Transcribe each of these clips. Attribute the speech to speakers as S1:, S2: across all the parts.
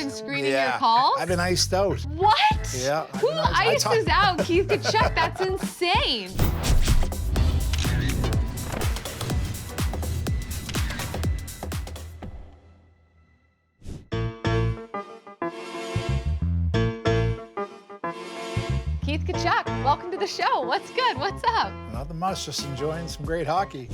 S1: been screening your calls?
S2: I've been iced out.
S1: What?
S2: Yeah.
S1: Who ices out Keith Tkachuk? That's insane. Keith Tkachuk, welcome to the show. What's good? What's up?
S2: Nothing much, just enjoying some great hockey.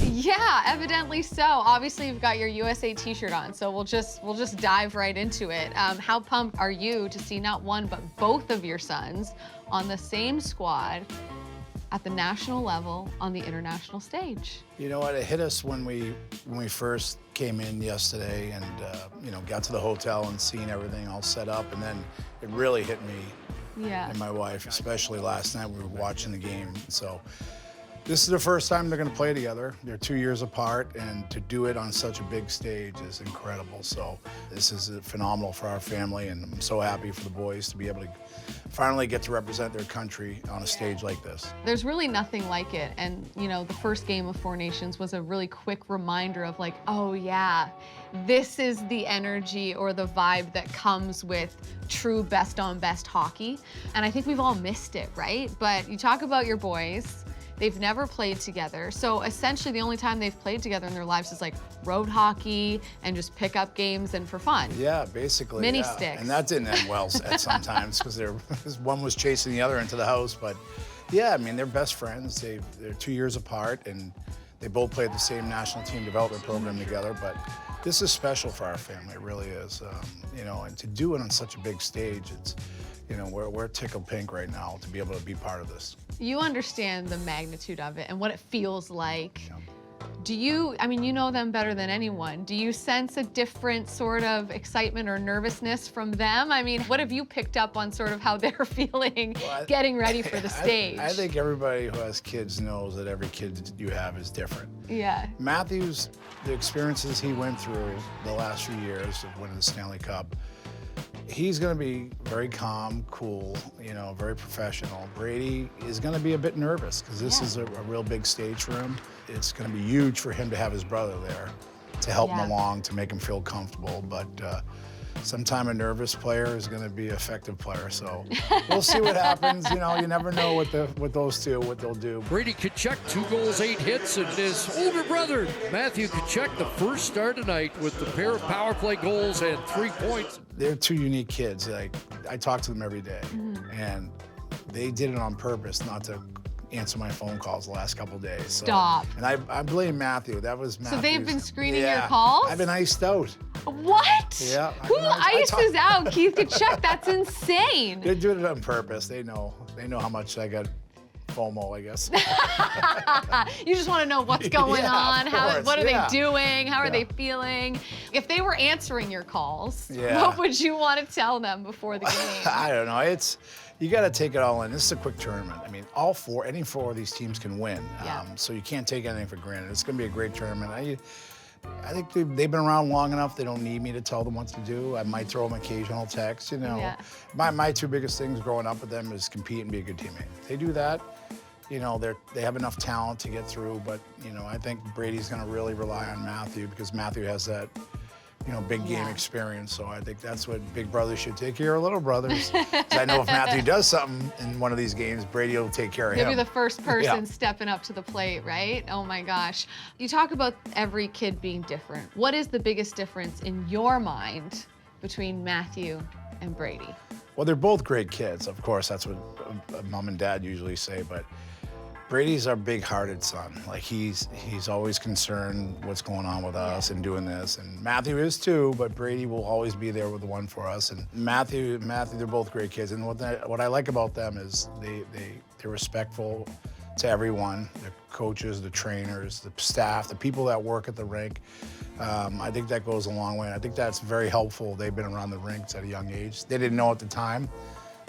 S1: Yeah, evidently so. Obviously, you've got your USA t-shirt on, so we'll just dive right into it. How pumped are you to see not one but both of your sons on the same squad at the national level on the international stage?
S2: You know what? It hit us when we first came in yesterday and got to the hotel and seeing everything all set up, and then it really hit me and my wife, especially last night. We were watching the game, so. This is the first time they're going to play together. They're 2 years apart, and to do it on such a big stage is incredible. So this is phenomenal for our family, and I'm so happy for the boys to be able to finally get to represent their country on a stage like this.
S1: There's really nothing like it, and the first game of Four Nations was a really quick reminder of like, oh yeah, this is the energy or the vibe that comes with true best on best hockey, and I think we've all missed it, right? But you talk about your boys. They've never played together. So essentially the only time they've played together in their lives is like road hockey and just pick up games and for fun.
S2: Yeah, basically.
S1: Mini sticks.
S2: And that didn't end well at sometimes because one was chasing the other into the house. But yeah, I mean, they're best friends. They're 2 years apart and they both played the same national team development program together. But this is special for our family, it really is. And to do it on such a big stage, it's, we're tickled pink right now to be able to be part of this.
S1: You understand the magnitude of it and what it feels like.
S2: Yeah.
S1: Do you, you know them better than anyone. Do you sense a different sort of excitement or nervousness from them? What have you picked up on sort of how they're feeling getting ready for the stage?
S2: I think everybody who has kids knows that every kid you have is different.
S1: Yeah.
S2: Matthew's, the experiences he went through the last few years of winning the Stanley Cup, he's going to be very calm, cool, very professional. Brady is going to be a bit nervous because this is a real big stage for him. It's going to be huge for him to have his brother there to help him along, to make him feel comfortable. But sometime a nervous player is going to be an effective player. So we'll see what happens. You never know what those two, what they'll do.
S3: Brady Tkachuk, 2 goals, 8 hits, and his older brother, Matthew Tkachuk, the first star tonight with the pair of power play goals and 3 points.
S2: They're 2 unique kids. Like, I talk to them every day, and they did it on purpose not to answer my phone calls the last couple of days. So,
S1: Stop.
S2: And I blame Matthew. That was Matthew.
S1: So they've been screening your calls?
S2: I've been iced out.
S1: What?
S2: Yeah.
S1: Who ices out Keith Tkachuk? That's insane.
S2: They're doing it on purpose. They know how much I got FOMO, I guess.
S1: You just want to know what's going on. What are they doing? How are they feeling? If they were answering your calls, what would you want to tell them before the game?
S2: I don't know. You got to take it all in. This is a quick tournament. Any 4 of these teams can win. So you can't take anything for granted. It's going to be a great tournament. I think they've been around long enough. They don't need me to tell them what to do. I might throw them occasional texts, My 2 biggest things growing up with them is compete and be a good teammate. If they do that, they have enough talent to get through. But, I think Brady's going to really rely on Matthew because Matthew has that, big game experience. So I think that's what big brothers should take care of little brothers. 'Cause I know if Matthew does something in one of these games, Brady will take care of him.
S1: He'll be the first person stepping up to the plate, right? Oh my gosh. You talk about every kid being different. What is the biggest difference in your mind between Matthew and Brady?
S2: Well, they're both great kids. Of course, that's what mom and dad usually say, but Brady's our big-hearted son. Like, he's always concerned what's going on with us and doing this. And Matthew is too, but Brady will always be there with the one for us. And Matthew, they're both great kids. And what I like about them is they're respectful to everyone, the coaches, the trainers, the staff, the people that work at the rink. I think that goes a long way. And I think that's very helpful. They've been around the rinks at a young age. They didn't know at the time,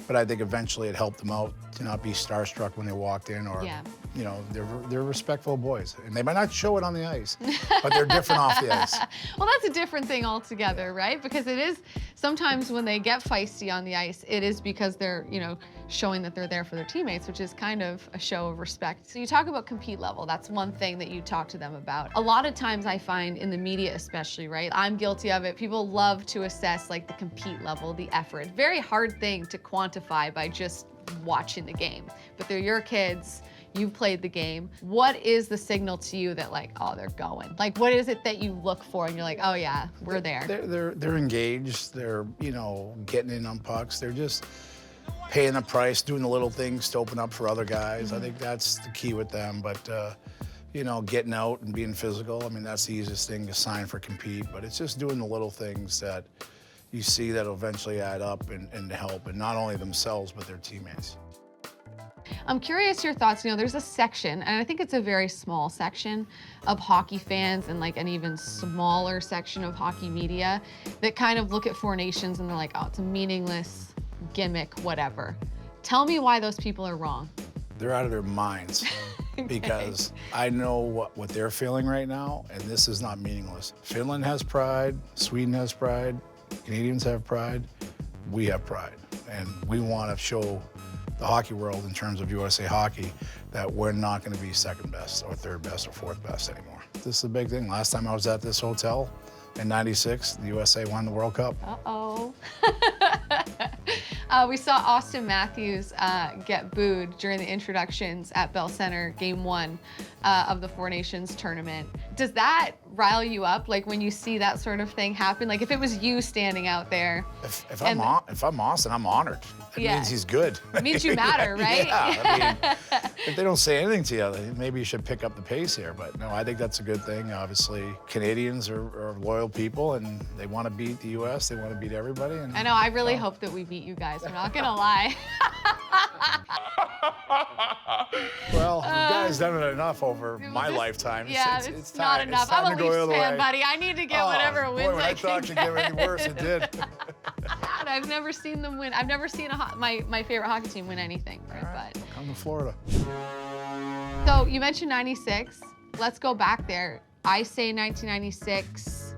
S2: but I think eventually it helped them out to not be starstruck when they walked in, or they're respectful boys, and they might not show it on the ice, but they're different off the ice.
S1: Well, that's a different thing altogether, right? Because it is sometimes when they get feisty on the ice, it is because they're, showing that they're there for their teammates, which is kind of a show of respect. So you talk about compete level. That's one thing that you talk to them about. A lot of times I find in the media especially, right? I'm guilty of it. People love to assess like the compete level, the effort. Very hard thing to quantify by just watching the game. But they're your kids. You've played the game. What is the signal to you that like, oh, they're going? Like, what is it that you look for and you're like, oh yeah, we're there?
S2: They're engaged. They're, getting in on pucks. They're just paying the price, doing the little things to open up for other guys. I think that's the key with them. But, getting out and being physical, I mean, that's the easiest thing to sign for compete. But it's just doing the little things that you see that will eventually add up and help, and not only themselves, but their teammates.
S1: I'm curious your thoughts. There's a section, and I think it's a very small section of hockey fans and like an even smaller section of hockey media that kind of look at Four Nations and they're like, oh, it's a meaningless gimmick, whatever. Tell me why those people are wrong.
S2: They're out of their minds because I know what they're feeling right now, and this is not meaningless. Finland has pride, Sweden has pride, Canadians have pride, we have pride, and we want to show the hockey world in terms of USA Hockey that we're not going to be second best or third best or fourth best anymore. This is a big thing. Last time I was at this hotel in '96, the USA won the World Cup.
S1: Uh-oh. We saw Austin Matthews get booed during the introductions at Bell Center, Game 1 of the Four Nations tournament. Does that rile you up, like when you see that sort of thing happen? Like if it was you standing out there.
S2: If I'm Austin, I'm honored. It means he's good.
S1: It means you matter, right?
S2: Yeah. I mean, if they don't say anything to you, maybe you should pick up the pace here. But no, I think that's a good thing. Obviously, Canadians are loyal people, and they want to beat the U.S. They want to beat everybody. And
S1: I know. I really hope that we beat you guys. I'm not gonna lie.
S2: Well, you guys done it enough over my lifetime.
S1: Yeah, it's not
S2: time.
S1: enough.
S2: It's time
S1: I'm a
S2: to go the
S1: Leafs
S2: other
S1: fan,
S2: way.
S1: buddy. I need to get whatever wins
S2: boy, when I
S1: can
S2: thought you'd get any worse, it did.
S1: God, I've never seen them win. I've never seen my favorite hockey team win anything. Right, but
S2: Come to Florida.
S1: So you mentioned '96. Let's go back there. I say 1996.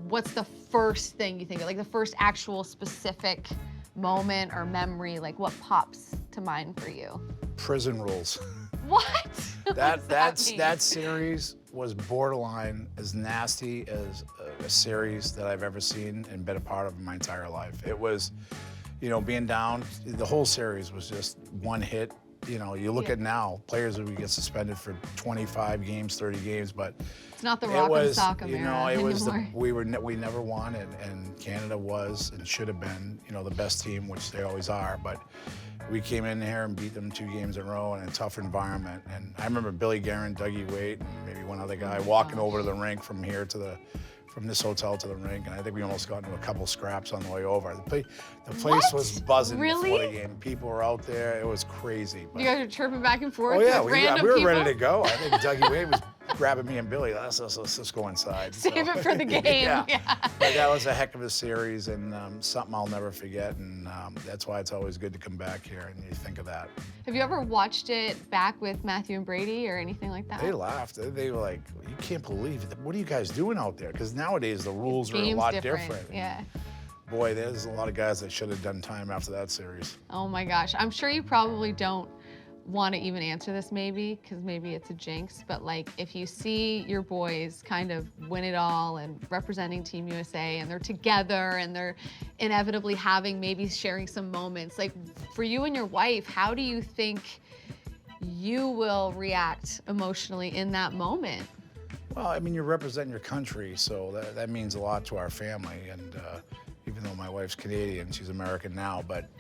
S1: What's the first thing you think of? Like the first actual specific moment or memory? Like what pops to mind for you?
S2: Prison Rules.
S1: What?
S2: That series was borderline as nasty as a series that I've ever seen and been a part of in my entire life. It was, being down, the whole series was just one hit. You look at now, players would get suspended for 25 games, 30 games, but
S1: it's not the rock and sock era
S2: it was
S1: anymore.
S2: we never won, and Canada was and should have been, the best team, which they always are, but we came in here and beat them 2 games in a row in a tough environment. And I remember Billy Guerin, Dougie Weight, and maybe one other guy walking over to the rink from this hotel to the rink, and I think we almost got into a couple scraps on the way over. The place was buzzing before the game. People were out there. It was crazy.
S1: You guys are chirping back and forth.
S2: Oh yeah,
S1: with
S2: we
S1: random
S2: were
S1: people?
S2: ready to go. I think Dougie Weight was grabbing me and Billy. Let's just go inside.
S1: Save it for the game.
S2: Yeah. But that was a heck of a series and something I'll never forget. And that's why it's always good to come back here and you think of that.
S1: Have you ever watched it back with Matthew and Brady or anything like that?
S2: They laughed. They were like, "You can't believe it. What are you guys doing out there?" Because nowadays the rules are a lot different.
S1: Yeah.
S2: Boy, there's a lot of guys that should have done time after that series.
S1: Oh my gosh. I'm sure you probably don't want to even answer this maybe, because maybe it's a jinx, but like if you see your boys kind of win it all and representing Team USA and they're together and they're inevitably maybe sharing some moments, like for you and your wife, how do you think you will react emotionally in that moment?
S2: Well, I mean, you're representing your country, so that means a lot to our family. And even though my wife's Canadian, she's American now, but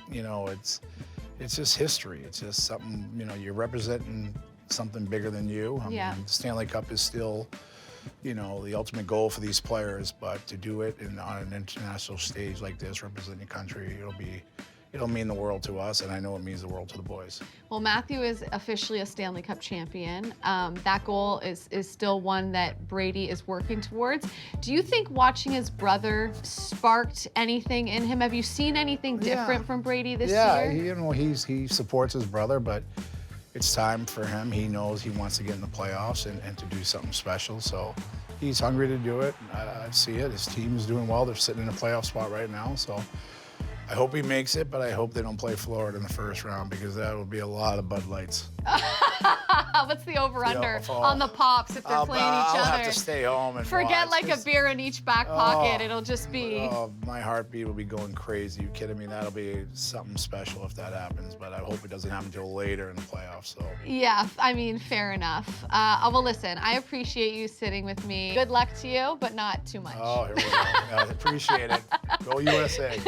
S2: it's just history. It's just something, you're representing something bigger than you. I mean, the Stanley Cup is still, the ultimate goal for these players, but to do it on an international stage like this, representing your country, it'll mean the world to us, and I know it means the world to the boys.
S1: Well, Matthew is officially a Stanley Cup champion. That goal is still one that Brady is working towards. Do you think watching his brother sparked anything in him? Have you seen anything different from Brady this year?
S2: Yeah, he supports his brother, but it's time for him. He knows he wants to get in the playoffs and to do something special. So he's hungry to do it. I see it. His team's doing well. They're sitting in a playoff spot right now, so I hope he makes it, but I hope they don't play Florida in the first round because that would be a lot of Bud Lights.
S1: What's the over/under
S2: Yeah,
S1: on the pops if they're playing each
S2: I'll
S1: other?
S2: have to stay home and
S1: Forget
S2: watch.
S1: like a beer in each back pocket. It'll just be.
S2: Oh, my heartbeat will be going crazy. You kidding me? That'll be something special if that happens, but I hope it doesn't happen until later in the playoffs. So.
S1: Yeah, I mean, fair enough. Well, listen, I appreciate you sitting with me. Good luck to you, but not too much.
S2: Oh, here we go. I appreciate it. Go USA.